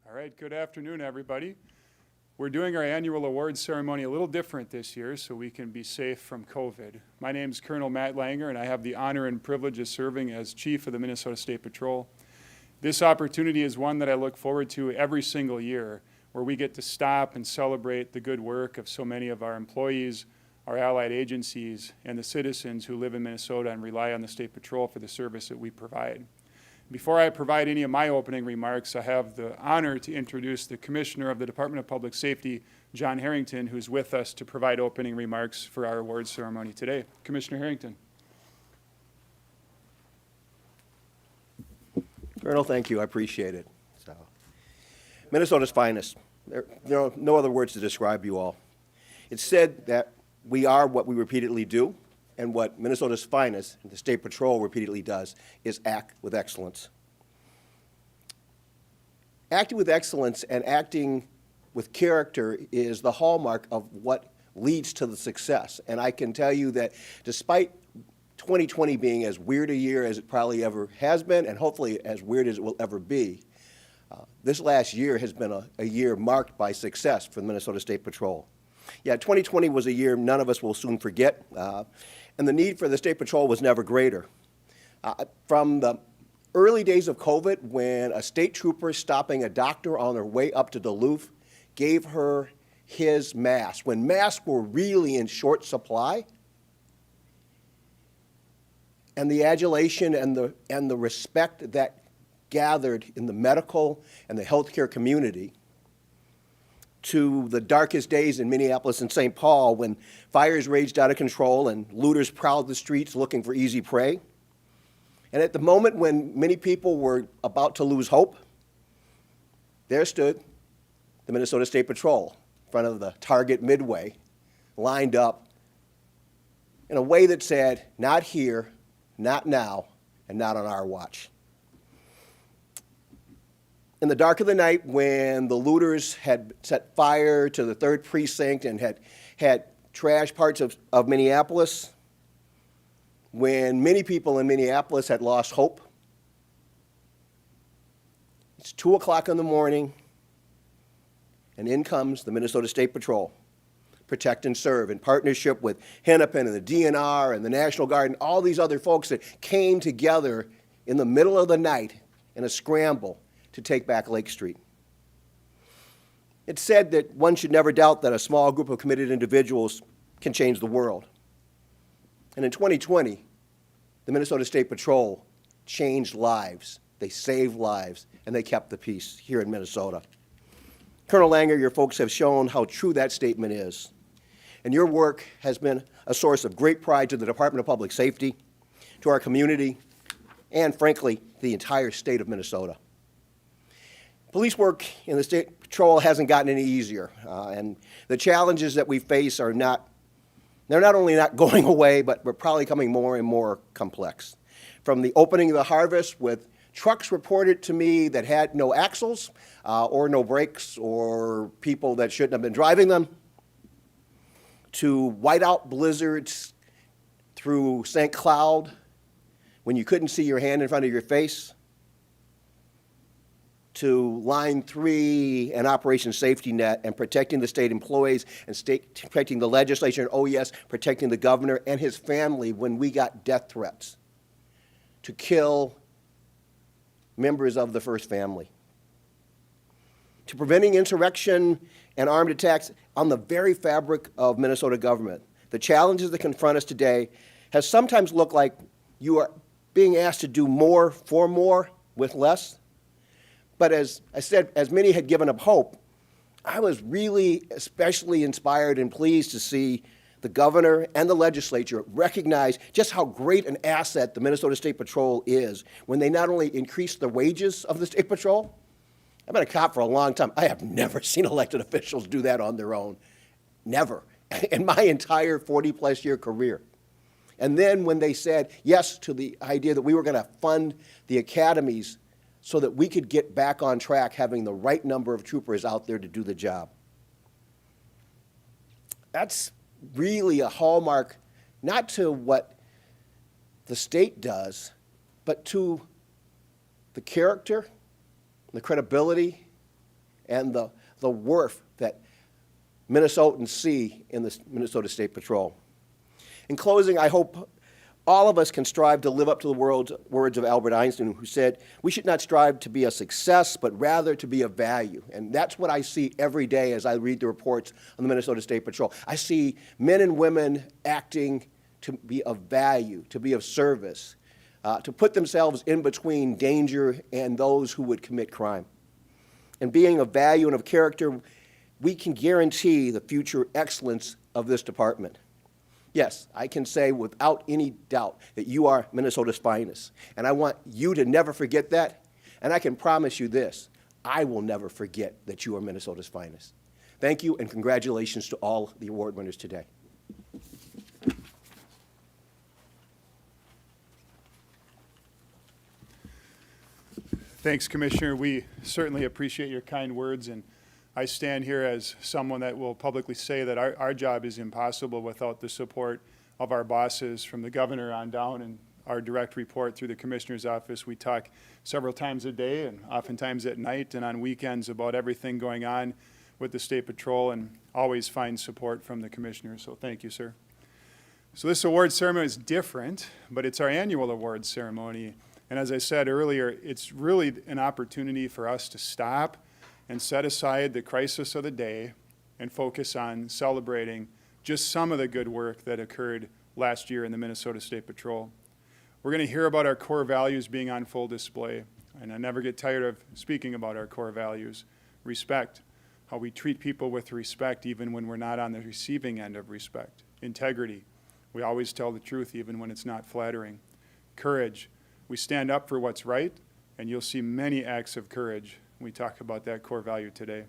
All right, good afternoon, everybody. We're doing our annual awards ceremony a little different this year so we can be safe from COVID. My name is Colonel Matt Langer, and I have the honor and privilege of serving as Chief of the Minnesota State Patrol. This opportunity is one that I look forward to every single year, where we get to stop and celebrate the good work of so many of our employees, our allied agencies, and the citizens who live in Minnesota and rely on the State Patrol for the service that we provide. Before I provide any of my opening remarks, I have the honor to introduce the Commissioner of the Department of Public Safety, John Harrington, who's with us to provide opening remarks for our awards ceremony today. Commissioner Harrington. Colonel, thank you. I appreciate it. Minnesota's finest. There are no other words to describe you all. It's said that we are what we repeatedly do, and what Minnesota's finest, the State Patrol repeatedly does, is act with excellence. Acting with excellence and acting with character is the hallmark of what leads to the success. And I can tell you that despite 2020 being as weird a year as it probably ever has been, and hopefully as weird as it will ever be, this last year has been a year marked by success for the Minnesota State Patrol. Yeah, 2020 was a year none of us will soon forget, and the need for the State Patrol was never greater. From the early days of COVID, when a state trooper stopping a doctor on their way up to Duluth gave her his mask, when masks were really in short supply, and the adulation and the respect that gathered in the medical and the healthcare community, to the darkest days in Minneapolis and St. Paul when fires raged out of control and looters prowled the streets looking for easy prey. And at the moment when many people were about to lose hope, there stood the Minnesota State Patrol in front of the Target Midway, lined up in a way that said, not here, not now, and not on our watch. In the dark of the night, when the looters had set fire to the 3rd Precinct and had trashed parts of Minneapolis, when many people in Minneapolis had lost hope, it's 2 o'clock in the morning, and in comes the Minnesota State Patrol, Protect and Serve, in partnership with Hennepin and the DNR and the National Guard and all these other folks that came together in the middle of the night in a scramble to take back Lake Street. It's said that one should never doubt that a small group of committed individuals can change the world. And in 2020, the Minnesota State Patrol changed lives, they saved lives, and they kept the peace here in Minnesota. Colonel Langer, your folks have shown how true that statement is. And your work has been a source of great pride to the Department of Public Safety, to our community, and frankly, the entire state of Minnesota. Police work in the State Patrol hasn't gotten any easier, and the challenges that we face are not only not going away, but we're probably becoming more and more complex. From the opening of the harvest with trucks reported to me that had no axles or no brakes or people that shouldn't have been driving them, to whiteout blizzards through St. Cloud when you couldn't see your hand in front of your face, to Line 3 and Operation Safety Net and protecting the state employees and protecting the legislature, and oh yes, protecting the governor and his family when we got death threats to kill members of the first family, to preventing insurrection and armed attacks on the very fabric of Minnesota government. The challenges that confront us today has sometimes looked like you are being asked to do more for more with less. But as I said, as many had given up hope, I was really especially inspired and pleased to see the governor and the legislature recognize just how great an asset the Minnesota State Patrol is when they not only increased the wages of the State Patrol. I've been a cop for a long time. I have never seen elected officials do that on their own. Never. In my entire 40-plus year career. And then when they said yes to the idea that we were going to fund the academies so that we could get back on track having the right number of troopers out there to do the job. That's really a hallmark, not to what the state does, but to the character, the credibility, and the worth that Minnesotans see in the Minnesota State Patrol. In closing, I hope all of us can strive to live up to the words of Albert Einstein, who said, we should not strive to be a success, but rather to be of value. And that's what I see every day as I read the reports on the Minnesota State Patrol. I see men and women acting to be of value, to be of service, to put themselves in between danger and those who would commit crime. And being of value and of character, we can guarantee the future excellence of this department. Yes, I can say without any doubt that you are Minnesota's finest. And I want you to never forget that. And I can promise you this, I will never forget that you are Minnesota's finest. Thank you, and congratulations to all the award winners today. Thanks, Commissioner. We certainly appreciate your kind words, and I stand here as someone that will publicly say that our job is impossible without the support of our bosses, from the governor on down, and our direct report through the commissioner's office. We talk several times a day and oftentimes at night and on weekends about everything going on with the State Patrol, and always find support from the commissioner. So thank you, sir. So this award ceremony is different, but it's our annual award ceremony. And as I said earlier, it's really an opportunity for us to stop and set aside the crisis of the day and focus on celebrating just some of the good work that occurred last year in the Minnesota State Patrol. We're going to hear about our core values being on full display, and I never get tired of speaking about our core values. Respect, how we treat people with respect even when we're not on the receiving end of respect. Integrity, we always tell the truth even when it's not flattering. Courage, we stand up for what's right, and you'll see many acts of courage. We talk about that core value today.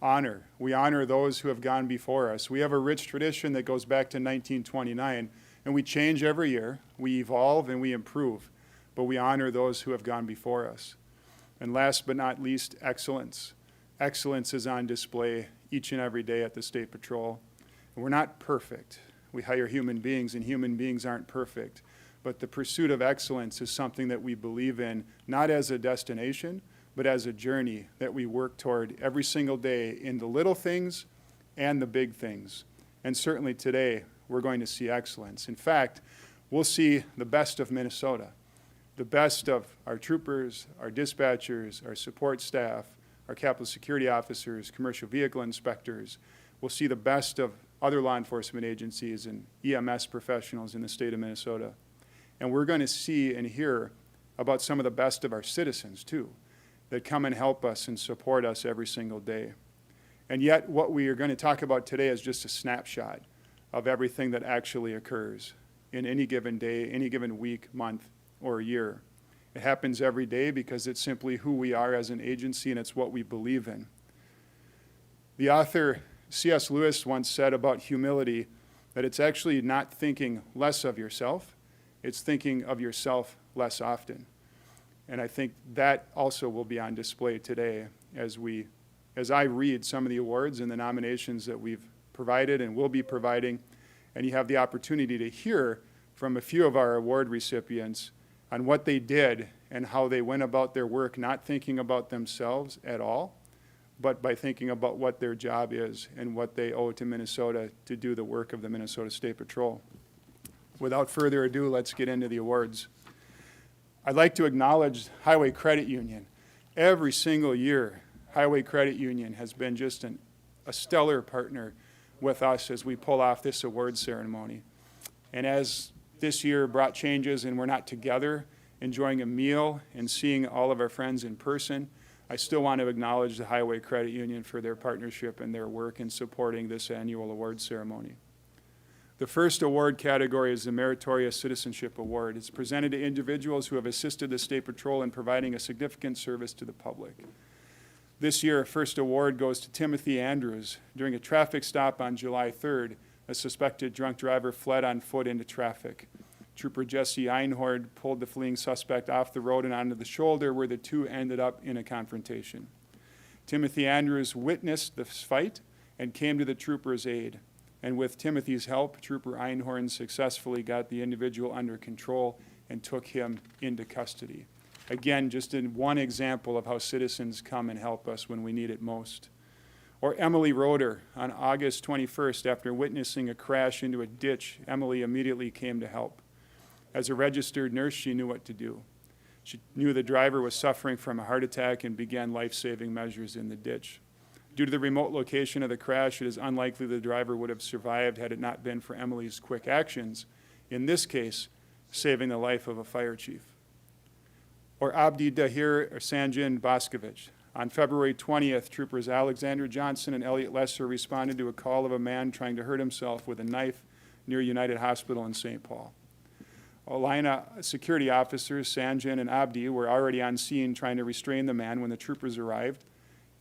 Honor. We honor those who have gone before us. We have a rich tradition that goes back to 1929, and we change every year. We evolve and we improve, but we honor those who have gone before us. And last but not least, excellence. Excellence is on display each and every day at the State Patrol. And we're not perfect. We hire human beings, and human beings aren't perfect. But the pursuit of excellence is something that we believe in, not as a destination, but as a journey that we work toward every single day in the little things and the big things. And certainly today, we're going to see excellence. In fact, we'll see the best of Minnesota, the best of our troopers, our dispatchers, our support staff, our Capitol security officers, commercial vehicle inspectors. We'll see the best of other law enforcement agencies and EMS professionals in the state of Minnesota. And we're going to see and hear about some of the best of our citizens, too, that come and help us and support us every single day. And yet, what we are going to talk about today is just a snapshot of everything that actually occurs in any given day, any given week, month, or year. It happens every day because it's simply who we are as an agency, and it's what we believe in. The author C.S. Lewis once said about humility that it's actually not thinking less of yourself, it's thinking of yourself less often. And I think that also will be on display today as I read some of the awards and the nominations that we've provided and will be providing. And you have the opportunity to hear from a few of our award recipients on what they did and how they went about their work, not thinking about themselves at all, but by thinking about what their job is and what they owe to Minnesota to do the work of the Minnesota State Patrol. Without further ado, let's get into the awards. I'd like to acknowledge Highway Credit Union. Every single year, Highway Credit Union has been just a stellar partner with us as we pull off this award ceremony. And as this year brought changes and we're not together enjoying a meal and seeing all of our friends in person, I still want to acknowledge the Highway Credit Union for their partnership and their work in supporting this annual award ceremony. The first award category is the Meritorious Citizenship Award. It's presented to individuals who have assisted the State Patrol in providing a significant service to the public. This year, a first award goes to Timothy Andrews. During a traffic stop on July 3rd, a suspected drunk driver fled on foot into traffic. Trooper Jesse Einhorn pulled the fleeing suspect off the road and onto the shoulder, where the two ended up in a confrontation. Timothy Andrews witnessed this fight and came to the trooper's aid. And with Timothy's help, Trooper Einhorn successfully got the individual under control and took him into custody. Again, just in one example of how citizens come and help us when we need it most. Or Emily Roeder, on August 21st, after witnessing a crash into a ditch, Emily immediately came to help. As a registered nurse, she knew what to do. She knew the driver was suffering from a heart attack and began life-saving measures in the ditch. Due to the remote location of the crash, it is unlikely the driver would have survived had it not been for Emily's quick actions, in this case, saving the life of a fire chief. Or Abdi Dahir Sanjin Boskovich. On February 20th, troopers Alexander Johnson and Elliot Lesser responded to a call of a man trying to hurt himself with a knife near United Hospital in St. Paul. Alina security officers, Sanjin and Abdi, were already on scene trying to restrain the man when the troopers arrived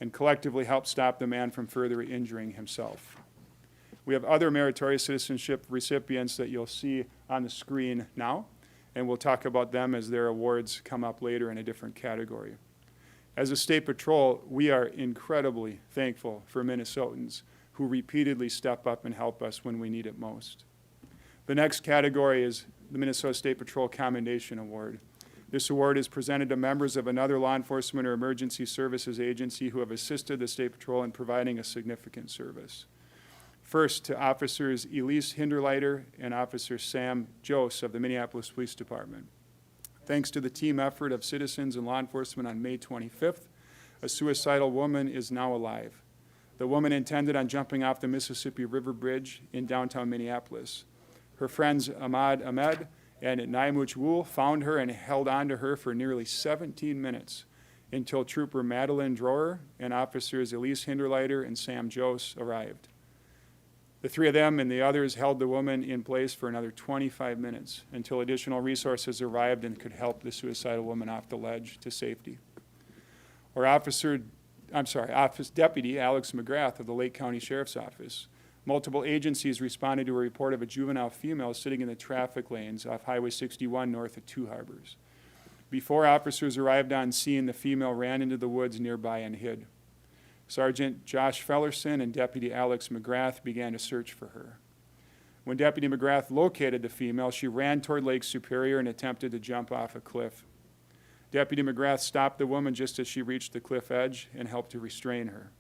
and collectively helped stop the man from further injuring himself. We have other meritorious citizenship recipients that you'll see on the screen now, and we'll talk about them as their awards come up later in a different category. As a state patrol, we are incredibly thankful for Minnesotans who repeatedly step up and help us when we need it most. The next category is the Minnesota State Patrol Commendation Award. This award is presented to members of another law enforcement or emergency services agency who have assisted the State Patrol in providing a significant service. First, to Officers Elise Hinderleiter and Officer Sam Jose of the Minneapolis Police Department. Thanks to the team effort of citizens and law enforcement on May 25th, a suicidal woman is now alive. The woman intended on jumping off the Mississippi River Bridge in downtown Minneapolis. Her friends Ahmad Ahmed and Naimuch Wool found her and held on to her for nearly 17 minutes until Trooper Madeline Drower and Officers Elise Hinderleiter and Sam Jose arrived. The three of them and the others held the woman in place for another 25 minutes until additional resources arrived and could help the suicidal woman off the ledge to safety. Or Office Deputy Alex McGrath of the Lake County Sheriff's Office. Multiple agencies responded to a report of a juvenile female sitting in the traffic lanes off Highway 61 north of Two Harbors. Before officers arrived on scene, the female ran into the woods nearby and hid. Sergeant Josh Fellerson and Deputy Alex McGrath began a search for her. When Deputy McGrath located the female, she ran toward Lake Superior and attempted to jump off a cliff. Deputy McGrath stopped the woman just as she reached the cliff edge and helped to restrain her.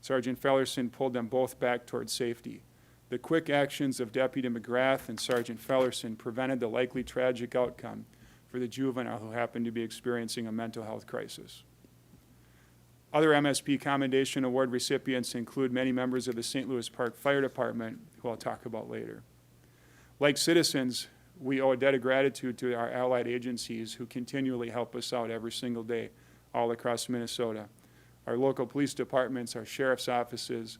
Sergeant Fellerson pulled them both back toward safety. The quick actions of Deputy McGrath and Sergeant Fellerson prevented the likely tragic outcome for the juvenile who happened to be experiencing a mental health crisis. Other MSP Commendation Award recipients include many members of the St. Louis Park Fire Department, who I'll talk about later. Like citizens, we owe a debt of gratitude to our allied agencies who continually help us out every single day all across Minnesota. Our local police departments, our sheriff's offices,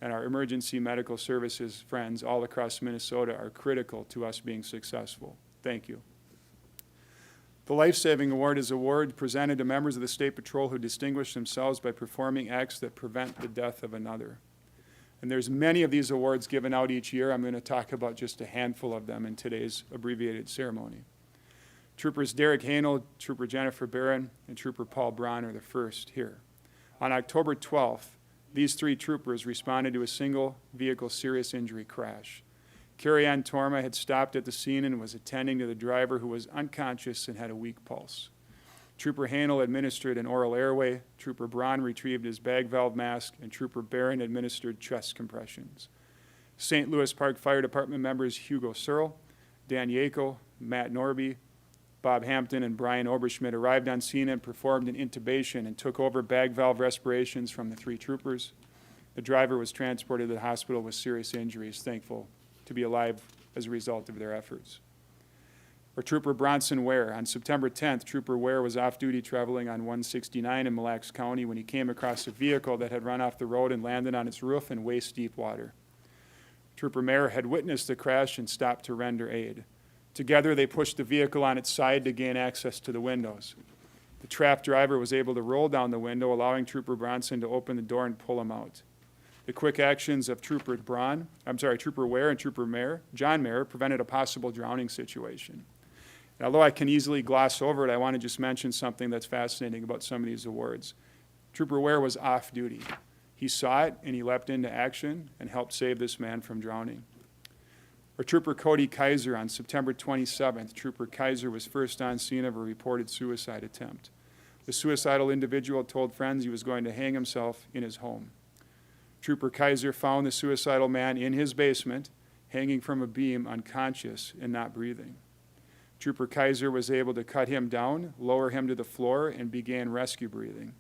and our emergency medical services friends all across Minnesota are critical to us being successful. Thank you. The Life Saving Award is an award presented to members of the State Patrol who distinguish themselves by performing acts that prevent the death of another. And there's many of these awards given out each year. I'm going to talk about just a handful of them in today's abbreviated ceremony. Troopers Derek Hanel, Trooper Jennifer Barron, and Trooper Paul Braun are the first here. On October 12th, these three troopers responded to a single vehicle serious injury crash. Carrie Ann Torma had stopped at the scene and was attending to the driver who was unconscious and had a weak pulse. Trooper Hanel administered an oral airway, Trooper Braun retrieved his bag valve mask, and Trooper Barron administered chest compressions. St. Louis Park Fire Department members Hugo Searle, Dan Yako, Matt Norby, Bob Hampton, and Brian Oberschmidt arrived on scene and performed an intubation and took over bag valve respirations from the three troopers. The driver was transported to the hospital with serious injuries, thankful to be alive as a result of their efforts. Or Trooper Bronson Ware. On September 10th, Trooper Ware was off-duty traveling on 169 in Mille Lacs County when he came across a vehicle that had run off the road and landed on its roof in waist-deep water. Trooper Mayer had witnessed the crash and stopped to render aid. Together, they pushed the vehicle on its side to gain access to the windows. The trapped driver was able to roll down the window, allowing Trooper Bronson to open the door and pull him out. The quick actions of Trooper Ware and Trooper John Mayer, prevented a possible drowning situation. And although I can easily gloss over it, I want to just mention something that's fascinating about some of these awards. Trooper Ware was off duty. He saw it and he leapt into action and helped save this man from drowning. Or Trooper Cody Kaiser on September 27th. Trooper Kaiser was first on scene of a reported suicide attempt. The suicidal individual told friends he was going to hang himself in his home. Trooper Kaiser found the suicidal man in his basement, hanging from a beam, unconscious and not breathing. Trooper Kaiser was able to cut him down, lower him to the floor, and began rescue breathing.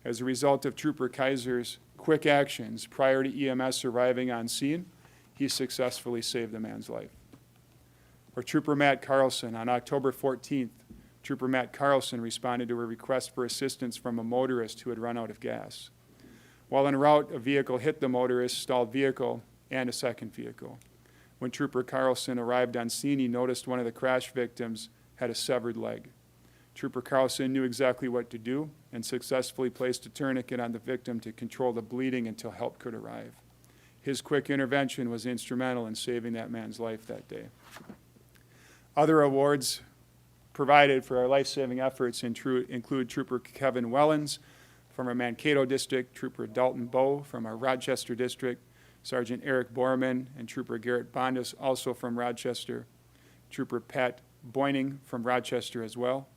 As a result of Trooper Kaiser's quick actions prior to EMS arriving on scene, he successfully saved the man's life. Or Trooper Matt Carlson on October 14th. Trooper Matt Carlson responded to a request for assistance from a motorist who had run out of gas. While en route, a vehicle hit the motorist's stalled vehicle and a second vehicle. When Trooper Carlson arrived on scene, he noticed one of the crash victims had a severed leg. Trooper Carlson knew exactly what to do and successfully placed a tourniquet on the victim to control the bleeding until help could arrive. His quick intervention was instrumental in saving that man's life that day. Other awards provided for our life-saving efforts include Trooper Kevin Wellens from our Mankato District, Trooper Dalton Bowe from our Rochester District, Sergeant Eric Borman and Trooper Garrett Bondas, also from Rochester, Trooper Pat Buning from Rochester as well,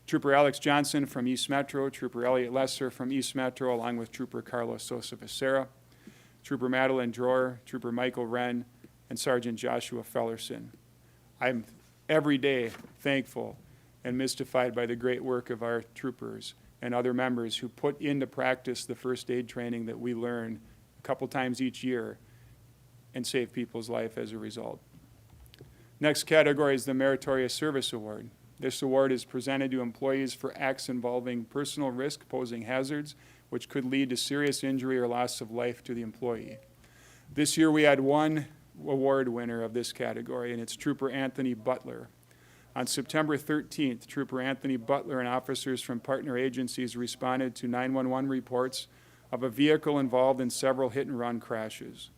Trooper Alex Johnson from East Metro, Trooper Elliot Lesser from East Metro, along with Trooper Carlos Sosa Becerra, Trooper Madeline Dror, Trooper Michael Wren, and Sergeant Joshua Fellerson. I'm every day thankful and mystified by the great work of our troopers and other members who put into practice the first aid training that we learn a couple times each year and save people's life as a result. Next category is the Meritorious Service Award. This award is presented to employees for acts involving personal risk, posing hazards, which could lead to serious injury or loss of life to the employee. This year we had one award winner of this category, and it's Trooper Anthony Butler. On September 13th, Trooper Anthony Butler and officers from partner agencies responded to 911 reports of a vehicle involved in several hit-and-run crashes.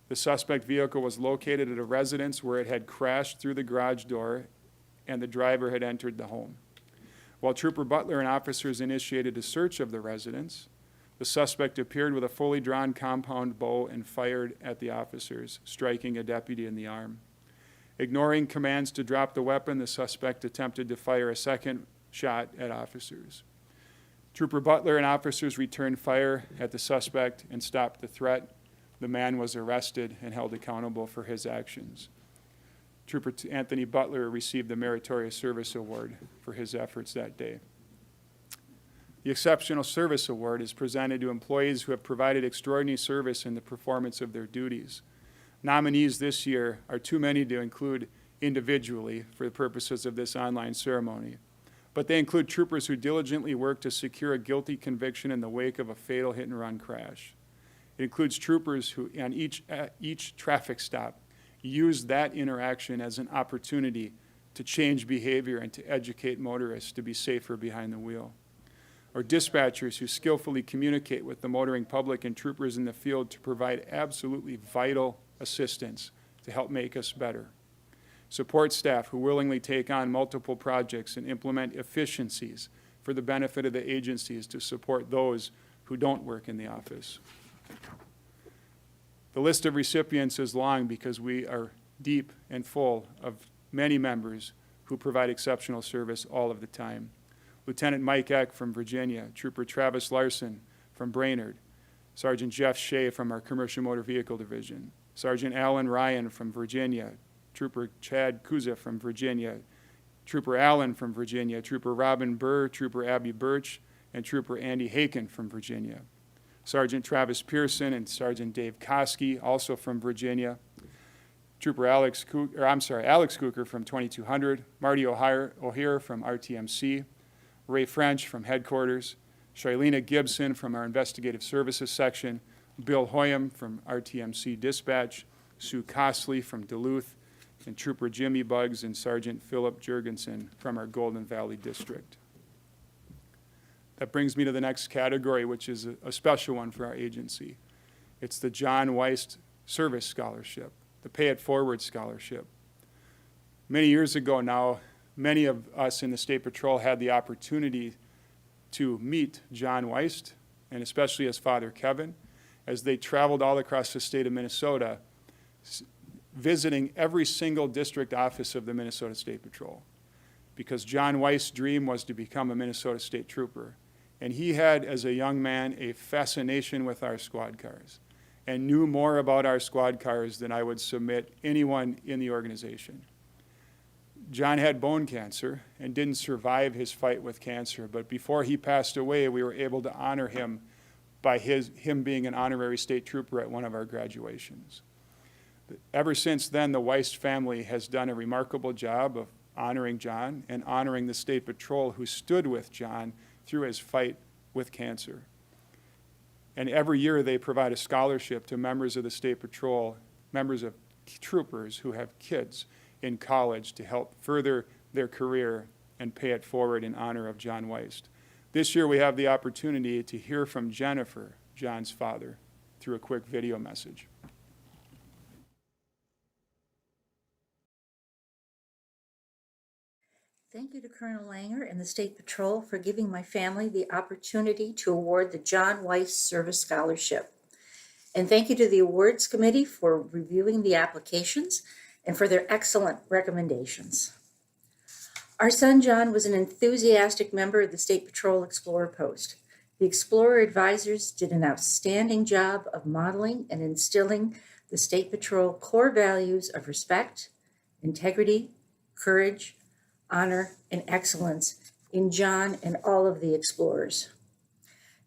The suspect vehicle was located at a residence where it had crashed through the garage door and the driver had entered the home. While Trooper Butler and officers initiated a search of the residence, the suspect appeared with a fully drawn compound bow and fired at the officers, striking a deputy in the arm. Ignoring commands to drop the weapon, the suspect attempted to fire a second shot at officers. Trooper Butler and officers returned fire at the suspect and stopped the threat. The man was arrested and held accountable for his actions. Trooper Anthony Butler received the Meritorious Service Award for his efforts that day. The Exceptional Service Award is presented to employees who have provided extraordinary service in the performance of their duties. Nominees this year are too many to include individually for the purposes of this online ceremony, but they include troopers who diligently work to secure a guilty conviction in the wake of a fatal hit-and-run crash. It includes troopers who, on each traffic stop, use that interaction as an opportunity to change behavior and to educate motorists to be safer behind the wheel. Or dispatchers who skillfully communicate with the motoring public and troopers in the field to provide absolutely vital assistance to help make us better. Support staff who willingly take on multiple projects and implement efficiencies for the benefit of the agencies to support those who don't work in the office. The list of recipients is long because we are deep and full of many members who provide exceptional service all of the time. Lieutenant Mike Eck from Virginia, Trooper Travis Larson from Brainerd, Sergeant Jeff Shea from our Commercial Motor Vehicle Division, Sergeant Alan Ryan from Virginia, Trooper Chad Kuza from Virginia, Trooper Allen from Virginia, Trooper Robin Burr, Trooper Abby Birch, and Trooper Andy Haken from Virginia, Sergeant Travis Pearson and Sergeant Dave Koski, also from Virginia, Trooper Alex Cooker from 2200, Marty O'Hare from RTMC, Ray French from Headquarters, Shailena Gibson from our Investigative Services Section, Bill Hoyam from RTMC Dispatch, Sue Costley from Duluth, and Trooper Jimmy Buggs and Sergeant Philip Jurgensen from our Golden Valley District. That brings me to the next category, which is a special one for our agency. It's the John Weist Service Scholarship, the Pay It Forward Scholarship. Many years ago now, many of us in the State Patrol had the opportunity to meet John Weist, and especially his father, Kevin, as they traveled all across the state of Minnesota, visiting every single district office of the Minnesota State Patrol, because John Weist's dream was to become a Minnesota State Trooper. And he had, as a young man, a fascination with our squad cars and knew more about our squad cars than I would submit anyone in the organization. John had bone cancer and didn't survive his fight with cancer, but before he passed away, we were able to honor him by him being an honorary state trooper at one of our graduations. Ever since then, the Weist family has done a remarkable job of honoring John and honoring the State Patrol who stood with John through his fight with cancer. And every year they provide a scholarship to members of the State Patrol, members of troopers who have kids in college to help further their career and pay it forward in honor of John Weist. This year we have the opportunity to hear from Jennifer, John's father, through a quick video message. Thank you to Colonel Langer and the State Patrol for giving my family the opportunity to award the John Weist Service Scholarship. And thank you to the Awards Committee for reviewing the applications and for their excellent recommendations. Our son John was an enthusiastic member of the State Patrol Explorer Post. The Explorer advisors did an outstanding job of modeling and instilling the State Patrol core values of respect, integrity, courage, honor, and excellence in John and all of the explorers.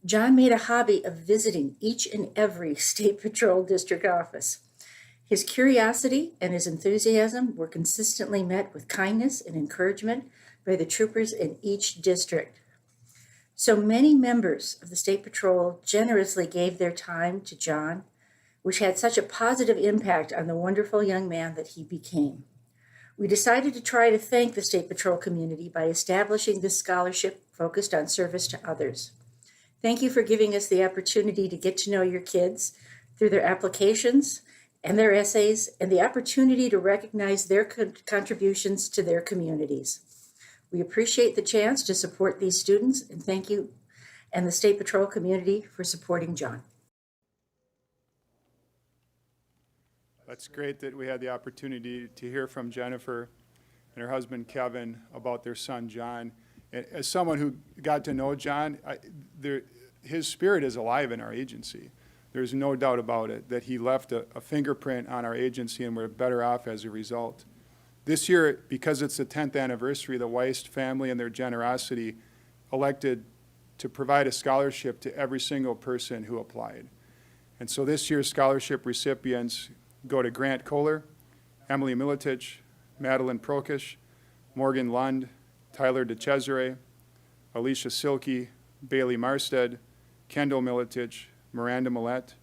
John made a hobby of visiting each and every State Patrol district office. His curiosity and his enthusiasm were consistently met with kindness and encouragement by the troopers in each district. So many members of the State Patrol generously gave their time to John, which had such a positive impact on the wonderful young man that he became. We decided to try to thank the State Patrol community by establishing this scholarship focused on service to others. Thank you for giving us the opportunity to get to know your kids through their applications and their essays, and the opportunity to recognize their contributions to their communities. We appreciate the chance to support these students, and thank you and the State Patrol community for supporting John. That's great that we had the opportunity to hear from Jennifer and her husband Kevin about their son John. And as someone who got to know John, his spirit is alive in our agency. There's no doubt about it, that he left a fingerprint on our agency, and we're better off as a result. This year, because it's the 10th anniversary, the Weist family and their generosity elected to provide a scholarship to every single person who applied. And so this year's scholarship recipients go to Grant Kohler, Emily Militich, Madeline Prokish, Morgan Lund, Tyler DeCesare, Alicia Silke, Bailey Marstead, Kendall Militich, Miranda Millette,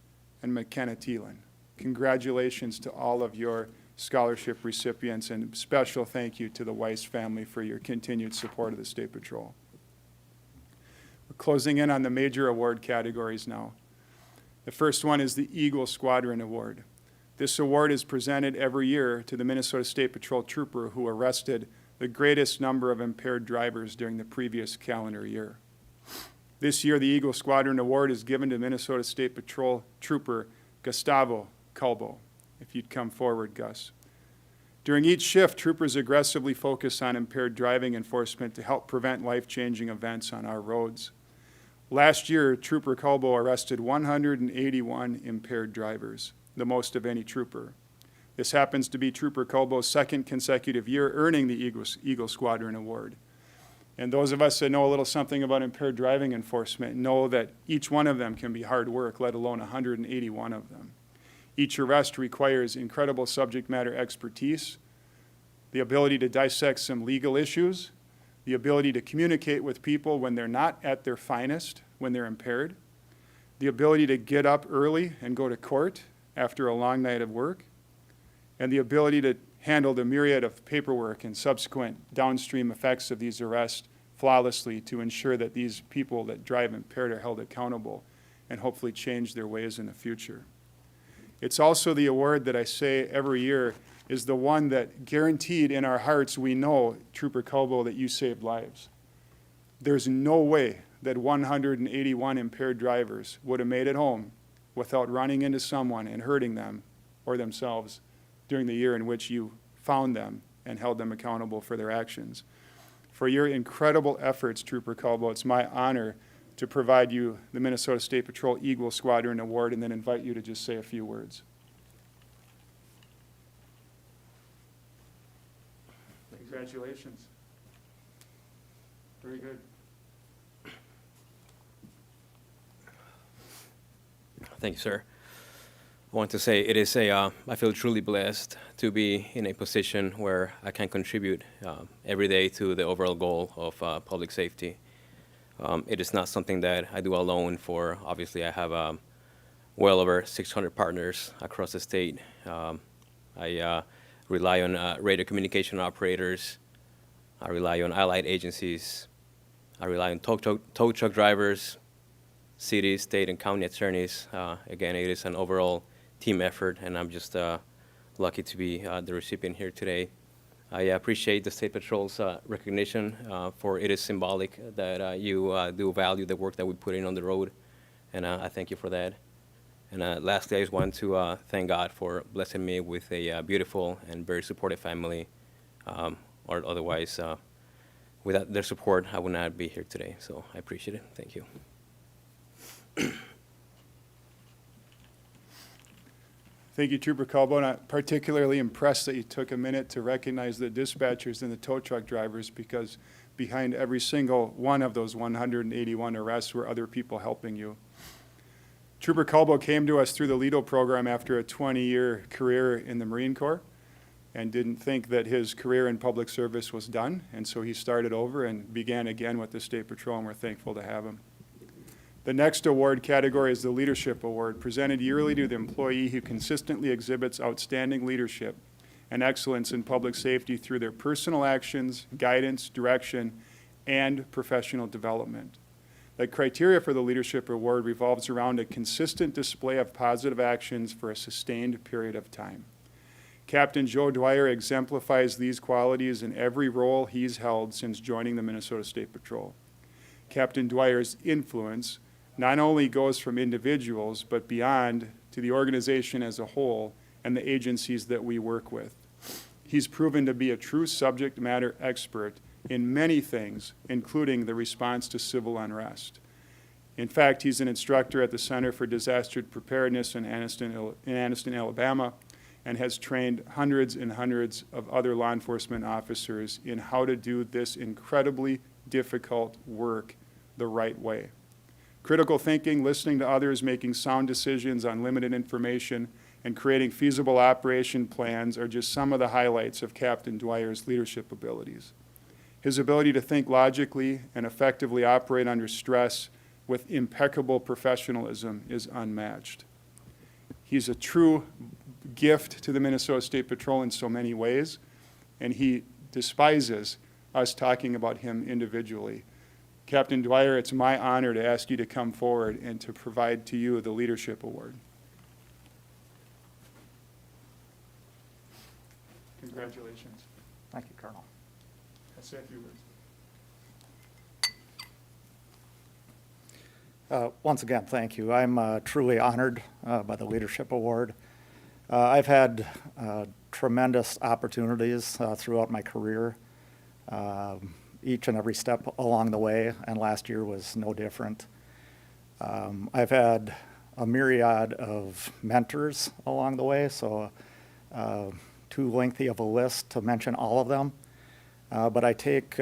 and McKenna Thielen. Congratulations to all of your scholarship recipients, and special thank you to the Weist family for your continued support of the State Patrol. We're closing in on the major award categories now. The first one is the Eagle Squadron Award. This award is presented every year to the Minnesota State Patrol trooper who arrested the greatest number of impaired drivers during the previous calendar year. This year, the Eagle Squadron Award is given to Minnesota State Patrol Trooper Gustavo Calbo. If you'd come forward, Gus. During each shift, troopers aggressively focus on impaired driving enforcement to help prevent life-changing events on our roads. Last year, Trooper Calbo arrested 181 impaired drivers, the most of any trooper. This happens to be Trooper Calbo's second consecutive year earning the Eagle Squadron Award. And those of us that know a little something about impaired driving enforcement know that each one of them can be hard work, let alone 181 of them. Each arrest requires incredible subject matter expertise, the ability to dissect some legal issues, the ability to communicate with people when they're not at their finest, when they're impaired, the ability to get up early and go to court after a long night of work, and the ability to handle the myriad of paperwork and subsequent downstream effects of these arrests flawlessly to ensure that these people that drive impaired are held accountable and hopefully change their ways in the future. It's also the award that I say every year is the one that guaranteed in our hearts we know, Trooper Calbo, that you saved lives. There's no way that 181 impaired drivers would have made it home without running into someone and hurting them or themselves during the year in which you found them and held them accountable for their actions. For your incredible efforts, Trooper Colbo, it's my honor to provide you the Minnesota State Patrol Eagle Squadron Award and then invite you to just say a few words. Congratulations. Very good. Thank you, sir. I want to say I feel truly blessed to be in a position where I can contribute every day to the overall goal of public safety. It is not something that I do alone for. Obviously, I have well over 600 partners across the state. I rely on radio communication operators. I rely on allied agencies. I rely on tow truck drivers, city, state, and county attorneys. Again, it is an overall team effort, and I'm just lucky to be the recipient here today. I appreciate the State Patrol's recognition, for it is symbolic that you do value the work that we put in on the road, and I thank you for that. And lastly, I just want to thank God for blessing me with a beautiful and very supportive family, or otherwise, without their support, I would not be here today. So I appreciate it. Thank you. Thank you, Trooper Colbo, and I'm particularly impressed that you took a minute to recognize the dispatchers and the tow truck drivers, because behind every single one of those 181 arrests were other people helping you. Trooper Colbo came to us through the LEADO program after a 20-year career in the Marine Corps and didn't think that his career in public service was done, and so he started over and began again with the State Patrol, and we're thankful to have him. The next award category is the Leadership Award, presented yearly to the employee who consistently exhibits outstanding leadership and excellence in public safety through their personal actions, guidance, direction, and professional development. The criteria for the Leadership Award revolves around a consistent display of positive actions for a sustained period of time. Captain Joe Dwyer exemplifies these qualities in every role he's held since joining the Minnesota State Patrol. Captain Dwyer's influence not only goes from individuals, but beyond to the organization as a whole and the agencies that we work with. He's proven to be a true subject matter expert in many things, including the response to civil unrest. In fact, he's an instructor at the Center for Disaster Preparedness in Anniston, Alabama, and has trained hundreds and hundreds of other law enforcement officers in how to do this incredibly difficult work the right way. Critical thinking, listening to others, making sound decisions on limited information, and creating feasible operation plans are just some of the highlights of Captain Dwyer's leadership abilities. His ability to think logically and effectively operate under stress with impeccable professionalism is unmatched. He's a true gift to the Minnesota State Patrol in so many ways, and he despises us talking about him individually. Captain Dwyer, it's my honor to ask you to come forward and to provide to you the Leadership Award. Congratulations. Thank you, Colonel. I'll say a few words. Once again, thank you. I'm truly honored by the Leadership Award. I've had tremendous opportunities throughout my career, each and every step along the way, and last year was no different. I've had a myriad of mentors along the way, so too lengthy of a list to mention all of them. But I take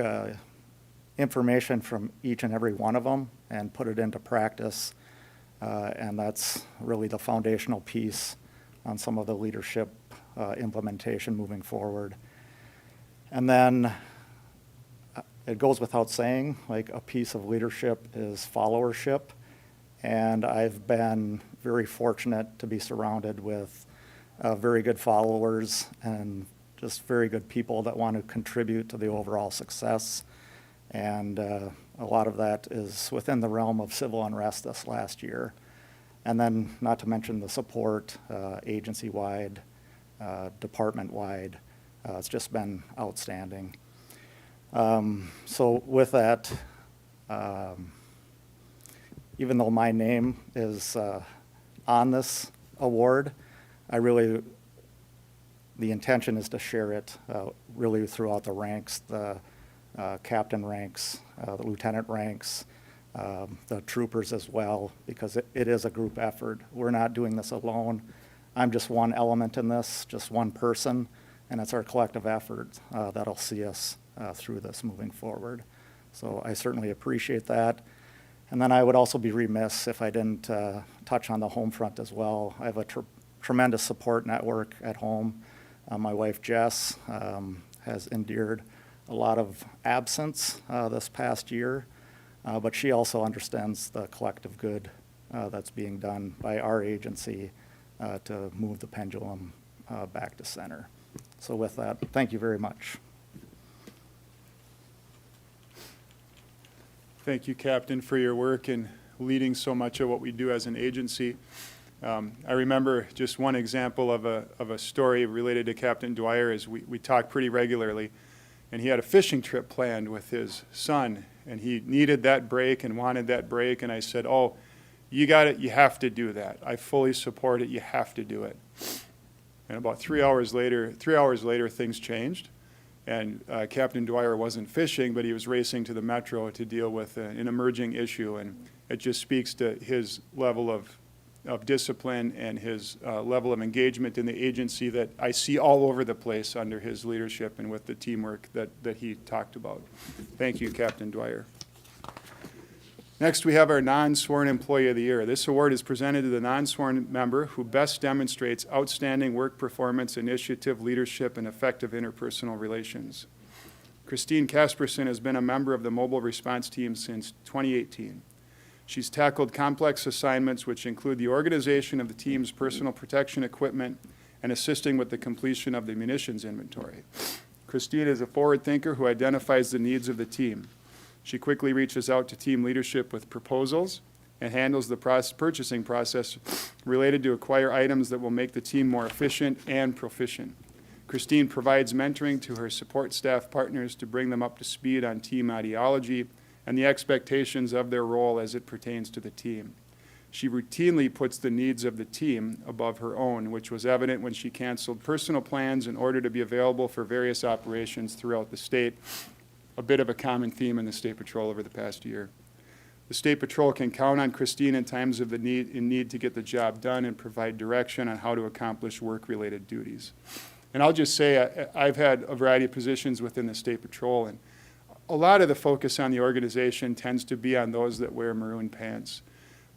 information from each and every one of them and put it into practice, and that's really the foundational piece on some of the leadership implementation moving forward. And then it goes without saying, like, a piece of leadership is followership, and I've been very fortunate to be surrounded with very good followers and just very good people that want to contribute to the overall success. And a lot of that is within the realm of civil unrest this last year. And then not to mention the support agency-wide, department-wide. It's just been outstanding. So with that, even though my name is on this award, I really The intention is to share it really throughout the ranks, the captain ranks, the lieutenant ranks, the troopers as well, because it is a group effort. We're not doing this alone. I'm just one element in this, just one person, and it's our collective effort that'll see us through this moving forward. So I certainly appreciate that. And then I would also be remiss if I didn't touch on the home front as well. I have a tremendous support network at home. My wife, Jess, has endured a lot of absence this past year, but she also understands the collective good that's being done by our agency to move the pendulum back to center. So with that, thank you very much. Thank you, Captain, for your work in leading so much of what we do as an agency. I remember just one example of a story related to Captain Dwyer is we talk pretty regularly, and he had a fishing trip planned with his son, and he needed that break and wanted that break, and I said, oh, you got it, you have to do that. I fully support it, you have to do it. And about 3 hours later, things changed, and Captain Dwyer wasn't fishing, but he was racing to the metro to deal with an emerging issue, and it just speaks to his level of discipline and his level of engagement in the agency that I see all over the place under his leadership and with the teamwork that he talked about. Thank you, Captain Dwyer. Next, we have our non-sworn employee of the year. This award is presented to the non-sworn member who best demonstrates outstanding work performance, initiative, leadership, and effective interpersonal relations. Christine Casperson has been a member of the mobile response team since 2018. She's tackled complex assignments which include the organization of the team's personal protection equipment and assisting with the completion of the munitions inventory. Christine is a forward thinker who identifies the needs of the team. She quickly reaches out to team leadership with proposals and handles the purchasing process related to acquire items that will make the team more efficient and proficient. Christine provides mentoring to her support staff partners to bring them up to speed on team ideology and the expectations of their role as it pertains to the team. She routinely puts the needs of the team above her own, which was evident when she canceled personal plans in order to be available for various operations throughout the state, a bit of a common theme in the State Patrol over the past year. The State Patrol can count on Christine in times of need to get the job done and provide direction on how to accomplish work-related duties. And I'll just say, I've had a variety of positions within the State Patrol, and a lot of the focus on the organization tends to be on those that wear maroon pants.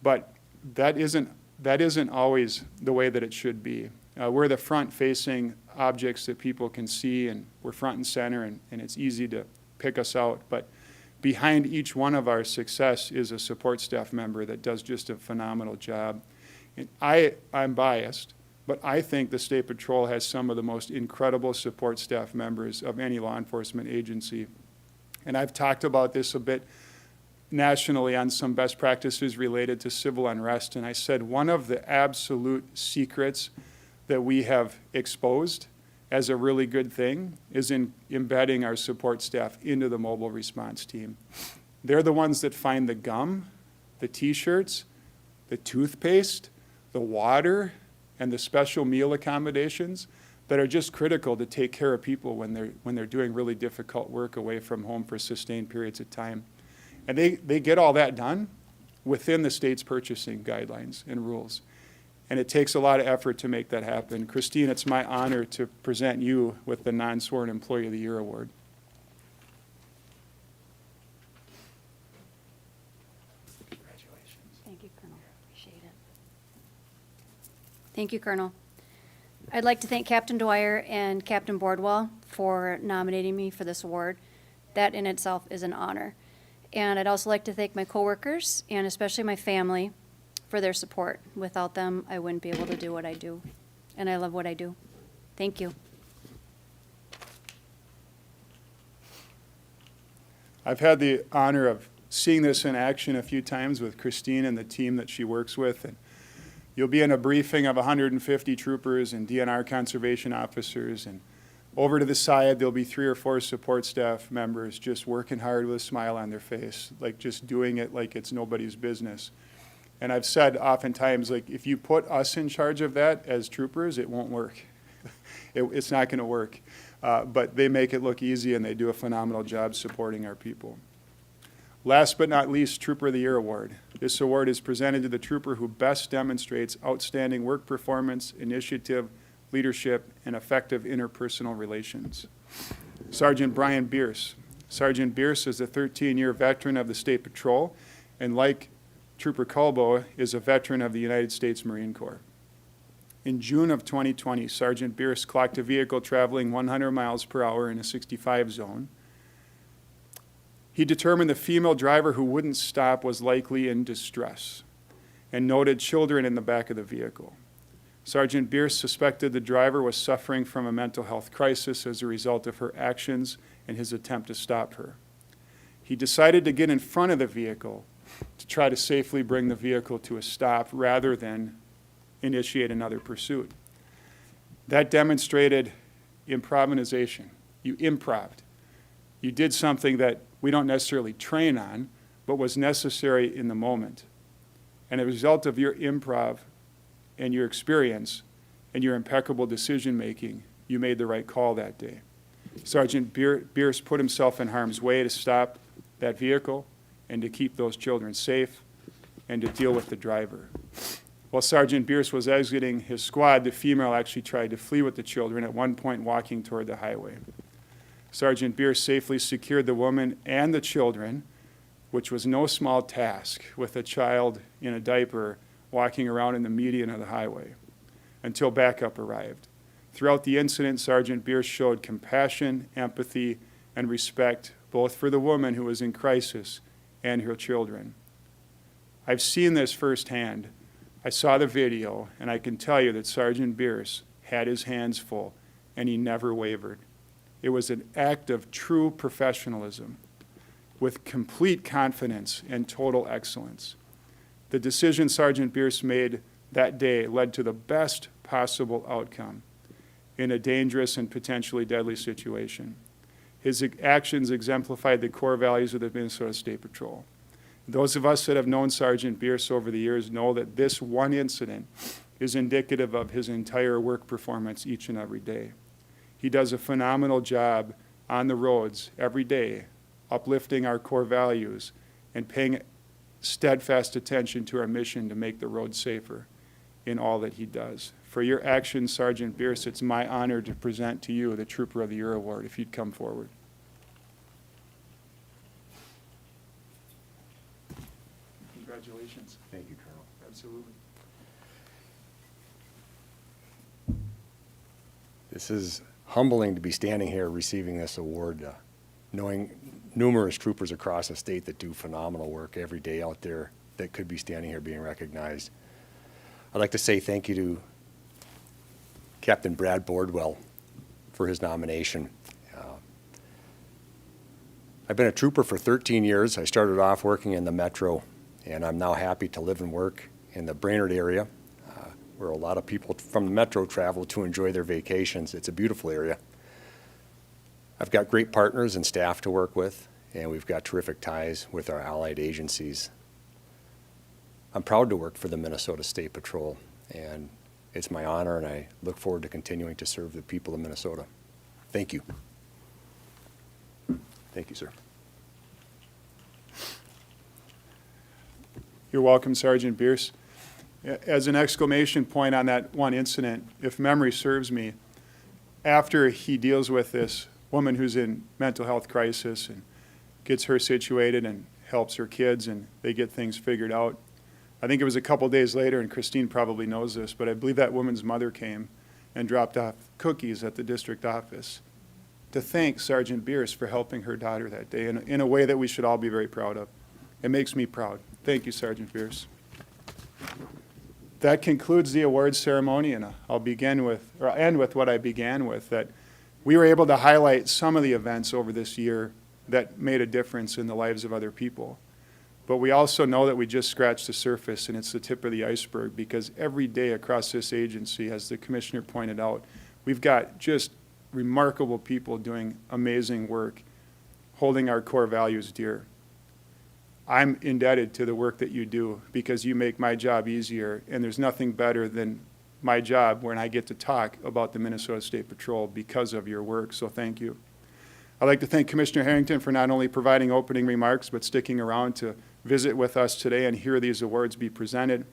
But that isn't always the way that it should be. We're the front-facing objects that people can see, and we're front and center, and it's easy to pick us out. But behind each one of our success is a support staff member that does just a phenomenal job. And I'm biased, but I think the State Patrol has some of the most incredible support staff members of any law enforcement agency. And I've talked about this a bit nationally on some best practices related to civil unrest. And I said one of the absolute secrets that we have exposed as a really good thing is in embedding our support staff into the mobile response team. They're the ones that find the gum, the t-shirts, the toothpaste, the water, and the special meal accommodations that are just critical to take care of people when they're doing really difficult work away from home for sustained periods of time. And they get all that done within the state's purchasing guidelines and rules. And it takes a lot of effort to make that happen. Christine, it's my honor to present you with the Non-Sworn Employee of the Year Award. Congratulations. Thank you, Colonel. Appreciate it. Thank you, Colonel. I'd like to thank Captain Dwyer and Captain Boardwell for nominating me for this award. That in itself is an honor. And I'd also like to thank my coworkers and especially my family for their support. Without them, I wouldn't be able to do what I do. And I love what I do. Thank you. I've had the honor of seeing this in action a few times with Christine and the team that she works with. And you'll be in a briefing of 150 troopers and DNR conservation officers. And over to the side, there'll be 3 or 4 support staff members just working hard with a smile on their face, like just doing it like it's nobody's business. And I've said oftentimes, like, if you put us in charge of that as troopers, it won't work. It's not going to work. But they make it look easy, and they do a phenomenal job supporting our people. Last but not least, Trooper of the Year Award. This award is presented to the trooper who best demonstrates outstanding work performance, initiative, leadership, and effective interpersonal relations. Sergeant Brian Bierce. Sergeant Bierce is a 13-year veteran of the State Patrol, and like Trooper Colbo, is a veteran of the United States Marine Corps. In June of 2020, Sergeant Bierce clocked a vehicle traveling 100 miles per hour in a 65 zone. He determined the female driver who wouldn't stop was likely in distress and noted children in the back of the vehicle. Sergeant Bierce suspected the driver was suffering from a mental health crisis as a result of her actions and his attempt to stop her. He decided to get in front of the vehicle to try to safely bring the vehicle to a stop rather than initiate another pursuit. That demonstrated improvisation. You improved. You did something that we don't necessarily train on, but was necessary in the moment. And as a result of your improv and your experience and your impeccable decision-making, you made the right call that day. Sergeant Bierce put himself in harm's way to stop that vehicle and to keep those children safe and to deal with the driver. While Sergeant Bierce was exiting his squad, the female actually tried to flee with the children, at one point walking toward the highway. Sergeant Bierce safely secured the woman and the children, which was no small task, with a child in a diaper walking around in the median of the highway, until backup arrived. Throughout the incident, Sergeant Bierce showed compassion, empathy, and respect, both for the woman who was in crisis and her children. I've seen this firsthand. I saw the video, and I can tell you that Sergeant Bierce had his hands full, and he never wavered. It was an act of true professionalism, with complete confidence and total excellence. The decision Sergeant Bierce made that day led to the best possible outcome in a dangerous and potentially deadly situation. His actions exemplified the core values of the Minnesota State Patrol. Those of us that have known Sergeant Bierce over the years know that this one incident is indicative of his entire work performance each and every day. He does a phenomenal job on the roads every day, uplifting our core values and paying steadfast attention to our mission to make the road safer in all that he does. For your actions, Sergeant Bierce, it's my honor to present to you the Trooper of the Year Award, if you'd come forward. Congratulations. Thank you, Colonel. Absolutely. This is humbling to be standing here receiving this award, knowing numerous troopers across the state that do phenomenal work every day out there that could be standing here being recognized. I'd like to say thank you to Captain Brad Bordwell for his nomination. I've been a trooper for 13 years. I started off working in the Metro, and I'm now happy to live and work in the Brainerd area, where a lot of people from the Metro travel to enjoy their vacations. It's a beautiful area. I've got great partners and staff to work with, and we've got terrific ties with our allied agencies. I'm proud to work for the Minnesota State Patrol, and it's my honor, and I look forward to continuing to serve the people of Minnesota. Thank you. Thank you, sir. You're welcome, Sergeant Bierce. As an exclamation point on that one incident, if memory serves me, after he deals with this woman who's in mental health crisis and gets her situated and helps her kids and they get things figured out, I think it was a couple days later, and Christine probably knows this, but I believe that woman's mother came and dropped off cookies at the district office to thank Sergeant Bierce for helping her daughter that day in a way that we should all be very proud of. It makes me proud. Thank you, Sergeant Bierce. That concludes the awards ceremony, and I'll end with what I began with, that we were able to highlight some of the events over this year that made a difference in the lives of other people. But we also know that we just scratched the surface, and it's the tip of the iceberg, because every day across this agency, as the Commissioner pointed out, we've got just remarkable people doing amazing work, holding our core values dear. I'm indebted to the work that you do, because you make my job easier, and there's nothing better than my job when I get to talk about the Minnesota State Patrol because of your work, so thank you. I'd like to thank Commissioner Harrington for not only providing opening remarks, but sticking around to visit with us today and hear these awards be presented.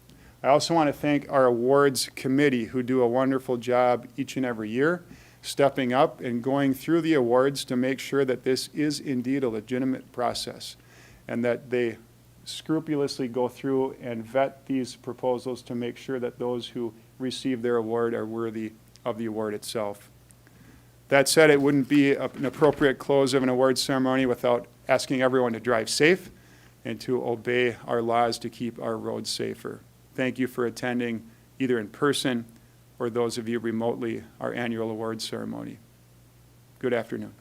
I also want to thank our awards committee, who do a wonderful job each and every year, stepping up and going through the awards to make sure that this is indeed a legitimate process, and that they scrupulously go through and vet these proposals to make sure that those who receive their award are worthy of the award itself. That said, it wouldn't be an appropriate close of an awards ceremony without asking everyone to drive safe and to obey our laws to keep our roads safer. Thank you for attending, either in person or those of you remotely, our annual awards ceremony. Good afternoon.